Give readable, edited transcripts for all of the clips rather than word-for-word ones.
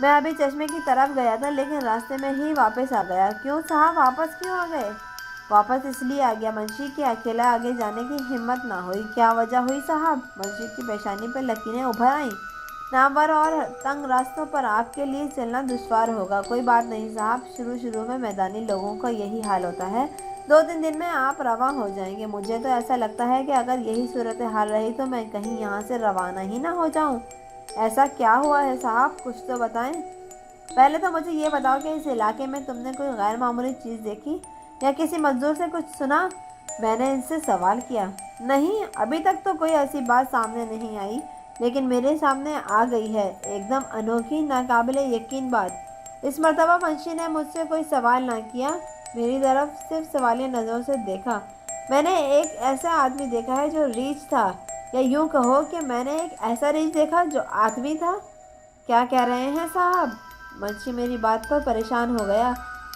میں ابھی چشمے کی طرف گیا تھا لیکن راستے میں ہی واپس آ گیا۔ کیوں صاحب واپس کیوں آ گئے؟ واپس اس لیے آ گیا منشی کہ اکیلا آگے جانے کی ہمت نہ ہوئی۔ کیا وجہ ہوئی صاحب؟ منشی کی پیشانی پر لکیریں ابھر آئیں۔ نامور اور تنگ راستوں پر آپ کے لیے چلنا دشوار ہوگا۔ کوئی بات نہیں صاحب، شروع میں میدانی لوگوں کا یہی حال ہوتا ہے، 2-3 دن میں آپ رواں ہو جائیں گے۔ مجھے تو ایسا لگتا ہے کہ اگر یہی صورتحال رہی تو میں کہیں یہاں سے روانہ ہی نہ ہو جاؤں۔ ایسا کیا ہوا ہے صاحب، کچھ تو بتائیں۔ پہلے تو مجھے یہ بتاؤ کہ اس علاقے میں تم نے کوئی غیر معمولی چیز دیکھی یا کسی مزدور سے کچھ سنا؟ میں نے ان سے سوال کیا۔ نہیں، ابھی تک تو کوئی ایسی بات سامنے نہیں آئی، لیکن میرے سامنے آ گئی ہے ایک دم انوکھی، ناقابل یقین بات۔ اس مرتبہ منشی نے مجھ سے کوئی سوال نہ کیا، میری طرف صرف سوالیہ نظروں سے دیکھا۔ میں نے ایک ایسا آدمی دیکھا ہے جو ریچھ تھا، یا یوں کہو کہ میں نے ایک ایسا ریچھ دیکھا جو آدمی تھا۔ کیا کہہ رہے ہیں صاحب؟ منشی میری بات پر پریشان ہو گیا۔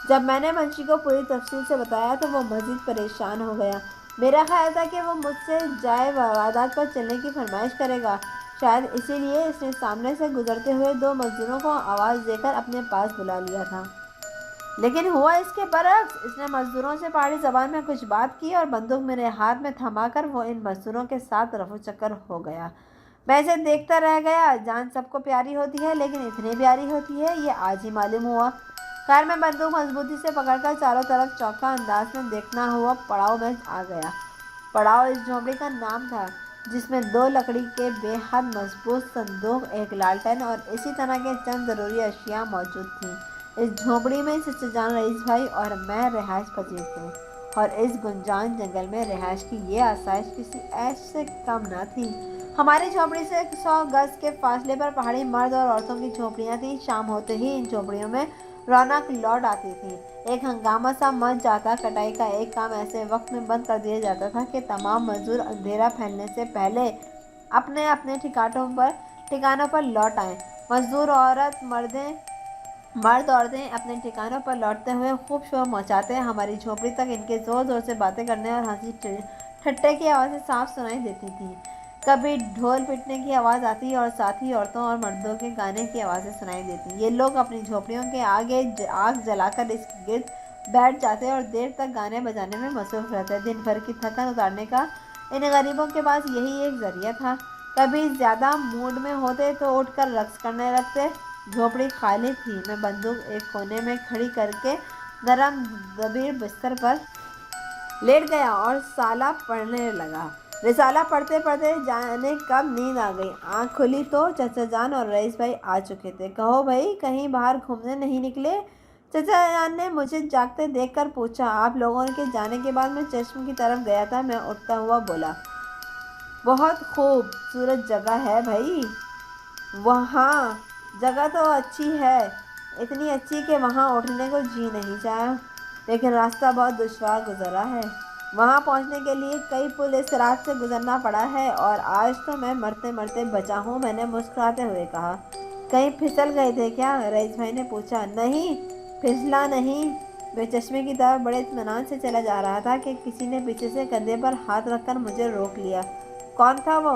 جب میں نے منشی کو پوری تفصیل سے بتایا تو وہ مزید پریشان ہو گیا۔ میرا خیال تھا کہ وہ مجھ سے جائے وادات پر چلنے کی فرمائش کرے گا، شاید اسی لیے اس نے سامنے سے گزرتے ہوئے 2 مزدوروں کو آواز دے کر اپنے پاس بلا لیا تھا۔ لیکن ہوا اس کے برعکس، اس نے مزدوروں سے پہاڑی زبان میں کچھ بات کی اور بندوق میرے ہاتھ میں تھما کر وہ ان مزدوروں کے ساتھ رفو چکر ہو گیا۔ میں اسے دیکھتا رہ گیا۔ جان سب کو پیاری ہوتی ہے لیکن اتنی پیاری ہوتی ہے، یہ آج ہی معلوم ہوا۔ خیر میں بندوق مضبوطی سے پکڑ کر چاروں طرف چوکا انداز میں دیکھنا ہوا پڑاؤ میں آ گیا۔ پڑاؤ اس جھونپڑی کا نام تھا جس میں 2 لکڑی کے بے حد مضبوط صندوق، ایک لالٹین اور اسی طرح کے چند ضروری اشیاء موجود تھیں۔ اس جھونپڑی میں چچا جان، رئیس بھائی اور میں رہائش پذیر تھے، اور اس گنجان جنگل میں رہائش کی یہ آسائش کسی عیش سے کم نہ تھی۔ ہماری جھونپڑی سے 100 گز کے فاصلے پر پہاڑی مرد اور عورتوں کی جھونپڑیاں تھیں۔ شام ہوتے ہی ان جھونپڑیوں میں رونق لوٹ آتی تھی، ایک ہنگامہ سا مچ جاتا۔ کٹائی کا ایک کام ایسے وقت میں بند کر دیا جاتا تھا کہ تمام مزدور اندھیرا پھیلنے سے پہلے اپنے اپنے ٹھکانوں پر لوٹ آئیں۔ مزدور مرد عورتیں اپنے ٹھکانوں پر لوٹتے ہوئے خوب شور مچاتے ہماری جھونپڑی تک ان کے زور زور سے باتیں کرنے اور ہنسی ٹھٹے کی آوازیں صاف سنائی دیتی تھیں۔ کبھی ڈھول پیٹنے کی آواز آتی اور ساتھ ہی عورتوں اور مردوں کے گانے کی آوازیں سنائی دیتی۔ یہ لوگ اپنی جھونپڑیوں کے آگے آگ جلا کر اس کے گرد بیٹھ جاتے اور دیر تک گانے بجانے میں مصروف رہتے۔ دن بھر کی تھکن اتارنے کا ان غریبوں کے پاس یہی ایک ذریعہ تھا۔ کبھی زیادہ موڈ میں ہوتے تو اٹھ کر رقص کرنے لگتے۔ جھونپڑی خالی تھی۔ میں بندوق ایک کونے میں کھڑی کر کے نرم دبیر بستر پر لیٹ گیا اور رسالہ پڑھنے لگا۔ رسالہ پڑھتے پڑھتے جانے کب نیند آ گئی۔ آنکھ کھلی تو چچا جان اور رئیس بھائی آ چکے تھے۔ کہو بھائی، کہیں باہر گھومنے نہیں نکلے؟ چچا جان نے مجھے جاگتے دیکھ کر پوچھا۔ آپ لوگوں کے جانے کے بعد میں چشم کی طرف گیا تھا، میں اٹھتا ہوا بولا۔ بہت خوبصورت جگہ ہے بھائی، وہاں جگہ تو اچھی ہے، اتنی اچھی کہ وہاں اٹھنے کو جی نہیں چاہا، لیکن راستہ بہت دشوار گزرا ہے۔ وہاں پہنچنے کے لیے کئی پل اس رات سے گزرنا پڑا ہے اور آج تو میں مرتے مرتے بچا ہوں، میں نے مسکراتے ہوئے کہا۔ کہیں پھسل گئے تھے کیا؟ رئیس بھائی نے پوچھا۔ نہیں، پھسلا نہیں۔ میں چشمے کی طرف بڑے اطمینان سے چلا جا رہا تھا کہ کسی نے پیچھے سے کندھے پر ہاتھ رکھ کر مجھے روک لیا۔ کون تھا وہ؟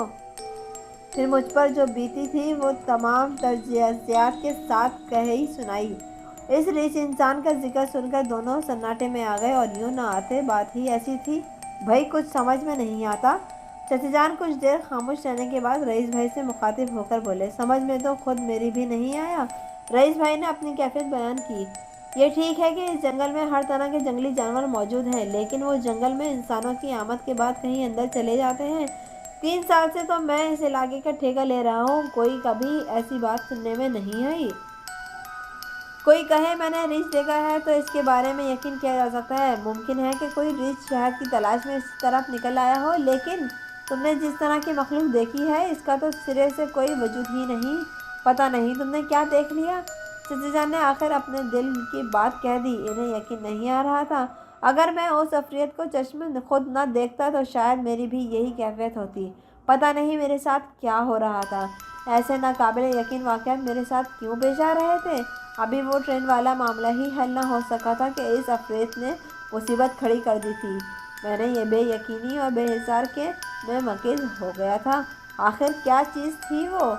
پھر مجھ پر جو بیتی تھی وہ تمام تجزیات کے ساتھ کہی سنائی۔ اس ریچھ انسان کا ذکر سن کر دونوں سناٹے میں آ گئے اور یوں نہ آتے، بات ہی ایسی تھی۔ بھائی کچھ سمجھ میں نہیں آتا۔ چچا جان کچھ دیر خاموش رہنے کے بعد رئیس بھائی سے مخاطب ہو کر بولے۔ سمجھ میں تو خود میری بھی نہیں آیا۔ رئیس بھائی نے اپنی کیفیت بیان کی۔ یہ ٹھیک ہے کہ اس جنگل میں ہر طرح کے جنگلی جانور موجود ہیں، لیکن وہ جنگل میں انسانوں کی آمد کے بعد کہیں اندر چلے جاتے ہیں۔ 3 سال سے تو میں اس علاقے کا ٹھیکہ لے رہا ہوں، کوئی کبھی ایسی بات سننے میں نہیں آئی۔ کوئی کہے میں نے ریچھ دیکھا ہے تو اس کے بارے میں یقین کیا جا سکتا ہے۔ ممکن ہے کہ کوئی ریچھ شہد کی تلاش میں اس طرف نکل آیا ہو، لیکن تم نے جس طرح کی مخلوق دیکھی ہے اس کا تو سرے سے کوئی وجود ہی نہیں۔ پتہ نہیں تم نے کیا دیکھ لیا؟ چچا جان نے آخر اپنے دل کی بات کہہ دی۔ انہیں یقین نہیں آ رہا تھا۔ اگر میں اس عفریت کو چشم خود نہ دیکھتا تو شاید میری بھی یہی کیفیت ہوتی۔ پتہ نہیں میرے ساتھ کیا ہو رہا تھا۔ ایسے ناقابل یقین واقعات میرے ساتھ کیوں پیش آ رہے تھے؟ ابھی وہ ٹرین والا معاملہ ہی حل نہ ہو سکا تھا کہ اس عفریت نے مصیبت کھڑی کر دی تھی۔ میں نے یہ بے یقینی اور بے حسار کے میں مکیز ہو گیا تھا۔ آخر کیا چیز تھی وہ؟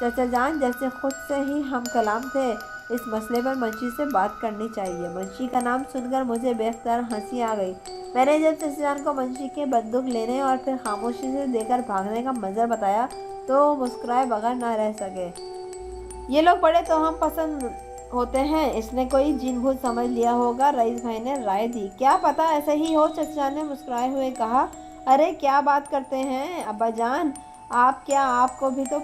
چچا جان جیسے خود سے ہی ہم کلام تھے، اس مسئلے پر منشی سے بات کرنی چاہیے۔ منشی کا نام سن کر مجھے بے اختیار ہنسی آ گئی۔ میں نے جب چچا جان کو منشی کے بندوق لینے اور پھر خاموشی سے دے کر بھاگنے کا منظر بتایا تو وہ مسکرائے بغیر نہ رہ سکے۔ یہ لوگ بڑے توہم پسند ہوتے ہیں، اس نے کوئی جین بھوت سمجھ لیا ہوگا، رئیس بھائی نے رائے دی۔ کیا پتہ ایسا ہی ہو، چچا جان نے مسکرائے ہوئے کہا۔ ارے کیا بات کرتے ہیں ابا جان، آپ کو بھی تو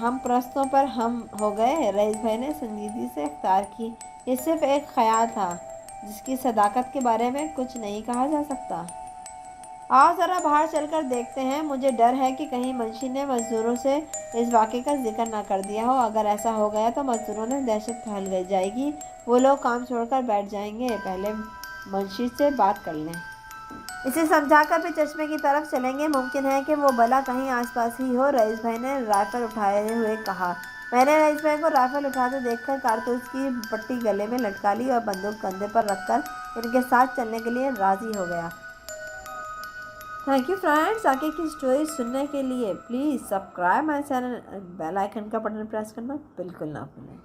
ہم پرستوں پر ہم ہو گئے، رئیس بھائی نے سنجیدگی سے اختیار کی۔ یہ صرف ایک خیال تھا جس کی صداقت کے بارے میں کچھ نہیں کہا جا سکتا۔ آؤ ذرا باہر چل کر دیکھتے ہیں، مجھے ڈر ہے کہ کہیں منشی نے مزدوروں سے اس واقعے کا ذکر نہ کر دیا ہو، اگر ایسا ہو گیا تو مزدوروں میں دہشت پھیل جائے گی، وہ لوگ کام چھوڑ کر بیٹھ جائیں گے، پہلے منشی سے بات کر لیں۔ اسے سمجھا کر پھر چشمے کی طرف چلیں گے، ممکن ہے کہ وہ بلا کہیں آس پاس ہی ہو، رئیس بھائی نے رائفل اٹھائے ہوئے کہا۔ میں نے رئیس بھائی کو رائفل اٹھاتے دیکھ کر کارتوس کی پٹی گلے میں لٹکا لی اور بندوق کندھے پر رکھ کر ان کے ساتھ چلنے کے لیے راضی ہو گیا۔ تھینک یو فرینڈس، آگے کی سٹوری سننے کے لیے please subscribe my channel, bell icon کا بٹن پریس کرنا بالکل نہ بھولیں۔